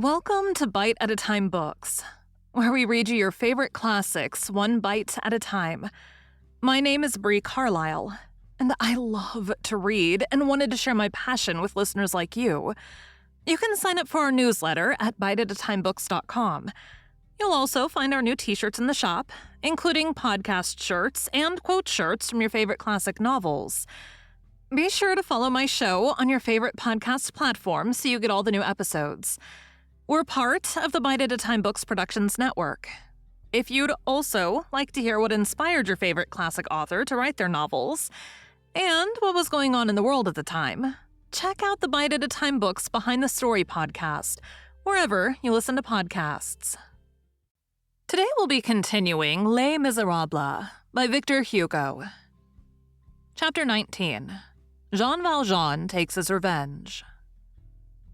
Welcome to Bite at a Time Books, where we read you your favorite classics one bite at a time. My name is Bree Carlile, and I love to read and wanted to share my passion with listeners like you. You can sign up for our newsletter at biteatatimebooks.com. You'll also find our new t-shirts in the shop, including podcast shirts and quote shirts from your favorite classic novels. Be sure to follow my show on your favorite podcast platform so you get all the new episodes. We're part of the Bite at a Time Books Productions Network. If you'd also like to hear what inspired your favorite classic author to write their novels, and what was going on in the world at the time, check out the Bite at a Time Books Behind the Story podcast, wherever you listen to podcasts. Today we'll be continuing Les Miserables by Victor Hugo. Chapter 19. Jean Valjean Takes His Revenge.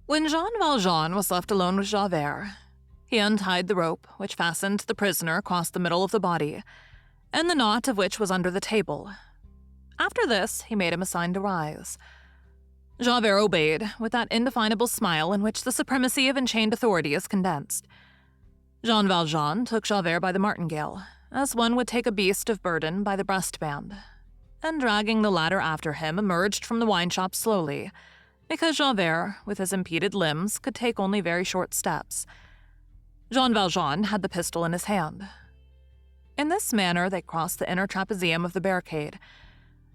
When Jean Valjean was left alone with Javert, he untied the rope which fastened the prisoner across the middle of the body, and the knot of which was under the table. After this, he made him a sign to rise. Javert obeyed, with that indefinable smile in which the supremacy of enchained authority is condensed. Jean Valjean took Javert by the martingale, as one would take a beast of burden by the breastband, and dragging the latter after him emerged from the wine shop slowly, because Javert, with his impeded limbs, could take only very short steps. Jean Valjean had the pistol in his hand. In this manner they crossed the inner trapezium of the barricade.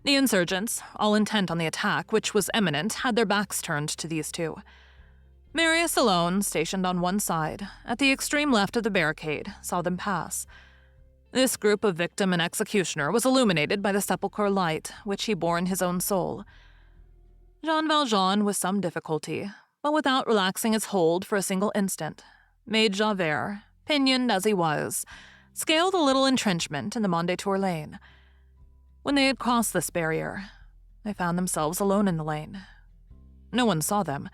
The insurgents, all intent on the attack, which was imminent, had their backs turned to these two. Marius alone, stationed on one side, at the extreme left of the barricade, saw them pass. This group of victim and executioner was illuminated by the sepulchral light, which he bore in his own soul. Jean Valjean, with some difficulty, but without relaxing his hold for a single instant, made Javert, pinioned as he was, scale the little entrenchment in the Mondétour lane. When they had crossed this barrier, they found themselves alone in the lane. No one saw them.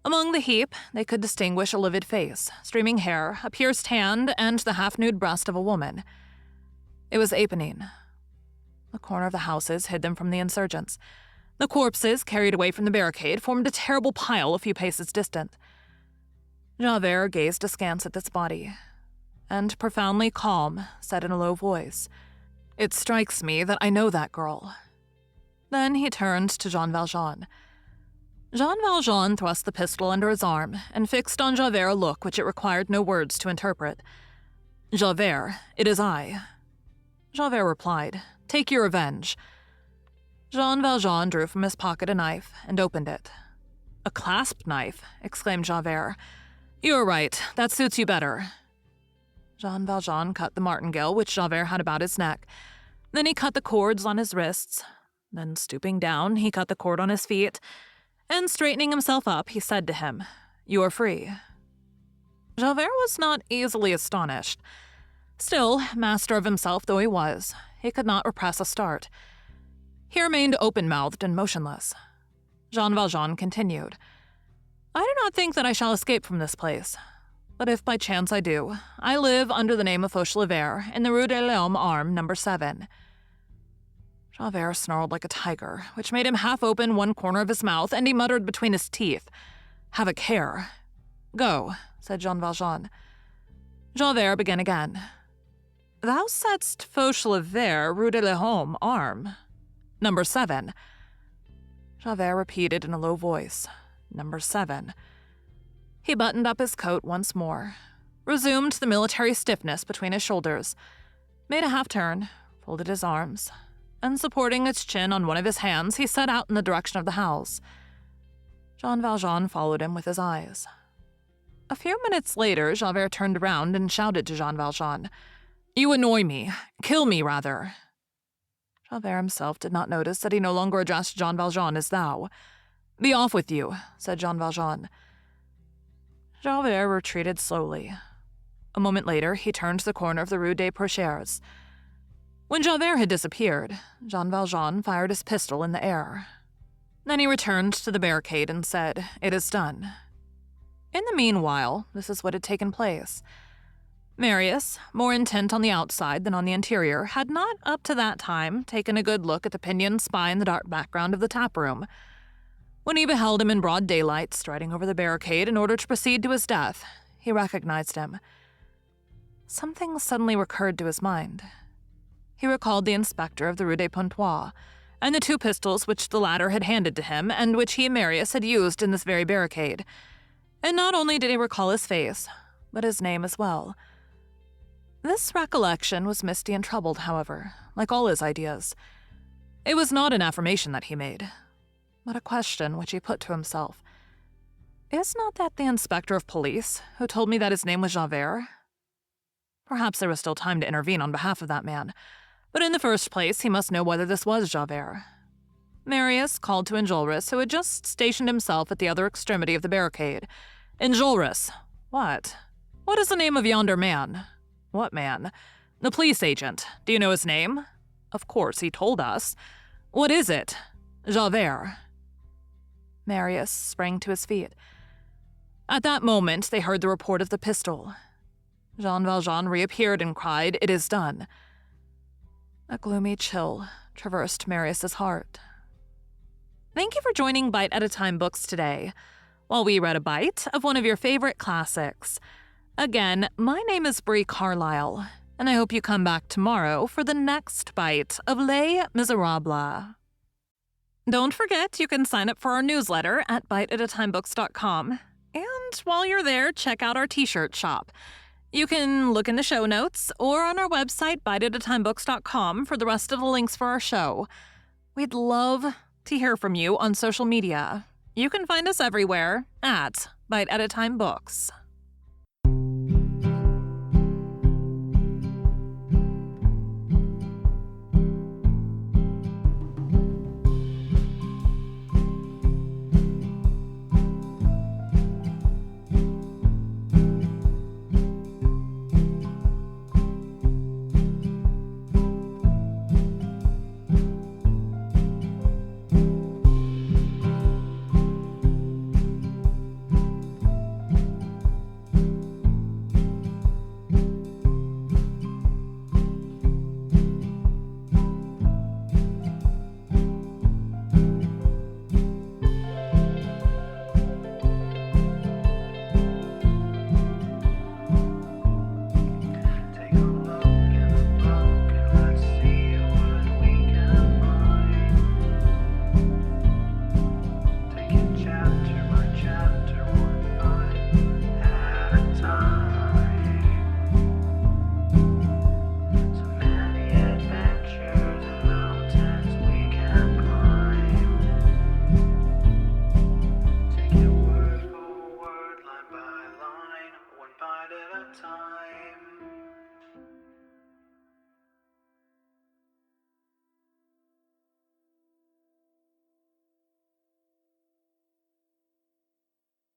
Among the heap, they could distinguish a livid face, streaming hair, a pierced hand, and the half-nude breast of a woman. It was Éponine. The corner of the houses hid them from the insurgents. The corpses, carried away from the barricade, formed a terrible pile a few paces distant. Javert gazed askance at this body, and, profoundly calm, said in a low voice, "It strikes me that I know that girl." Then he turned to Jean Valjean. Jean Valjean thrust the pistol under his arm and fixed on Javert a look which it required no words to interpret. "Javert, it is I." Javert replied, "Take your revenge." Jean Valjean drew from his pocket a knife and opened it. "A clasp knife," exclaimed Javert. "You are right, that suits you better." Jean Valjean cut the martingale which Javert had about his neck. Then he cut the cords on his wrists. Then, stooping down, he cut the cord on his feet, and straightening himself up, he said to him, "You are free." Javert was not easily astonished. Still, master of himself though he was, he could not repress a start. He remained open-mouthed and motionless. Jean Valjean continued, "I do not think that I shall escape from this place. But if by chance I do, I live under the name of Fauchelevert in the Rue de l'Homme Arme, No. 7. Javert snarled like a tiger, which made him half open one corner of his mouth, and he muttered between his teeth, "Have a care." "Go," said Jean Valjean. Javert began again. "Thou saidst Fauchelevert, Rue de l'Homme Arme. No. 7. Javert repeated in a low voice, "No. 7. He buttoned up his coat once more, resumed the military stiffness between his shoulders, made a half-turn, folded his arms, and supporting his chin on one of his hands, he set out in the direction of the house. Jean Valjean followed him with his eyes. A few minutes later, Javert turned around and shouted to Jean Valjean, "You annoy me. Kill me, rather." Javert himself did not notice that he no longer addressed Jean Valjean as thou. "Be off with you," said Jean Valjean. Javert retreated slowly. A moment later, he turned the corner of the Rue des Perchères. When Javert had disappeared, Jean Valjean fired his pistol in the air. Then he returned to the barricade and said, "It is done." In the meanwhile, this is what had taken place. Marius, more intent on the outside than on the interior, had not, up to that time, taken a good look at the pinioned spy in the dark background of the tap room. When he beheld him in broad daylight, striding over the barricade in order to proceed to his death, he recognized him. Something suddenly recurred to his mind. He recalled the inspector of the Rue des Pontois, and the 2 pistols which the latter had handed to him and which he and Marius had used in this very barricade. And not only did he recall his face, but his name as well. This recollection was misty and troubled, however, like all his ideas. It was not an affirmation that he made, but a question which he put to himself. Is not that the inspector of police who told me that his name was Javert? Perhaps there was still time to intervene on behalf of that man, but in the first place he must know whether this was Javert. Marius called to Enjolras, who had just stationed himself at the other extremity of the barricade. Enjolras! What? What is the name of yonder man? What man? The police agent. Do you know his name? Of course, he told us. What is it? Javert. Marius sprang to his feet. At that moment, they heard the report of the pistol. Jean Valjean reappeared and cried, "It is done." A gloomy chill traversed Marius's heart. Thank you for joining Bite at a Time Books today, while we read a bite of one of your favorite classics. Again, my name is Bree Carlile, and I hope you come back tomorrow for the next bite of Les Miserables. Don't forget you can sign up for our newsletter at biteatatimebooks.com, and while you're there, check out our t-shirt shop. You can look in the show notes or on our website, biteatatimebooks.com, for the rest of the links for our show. We'd love to hear from you on social media. You can find us everywhere at Bite at a Time Books.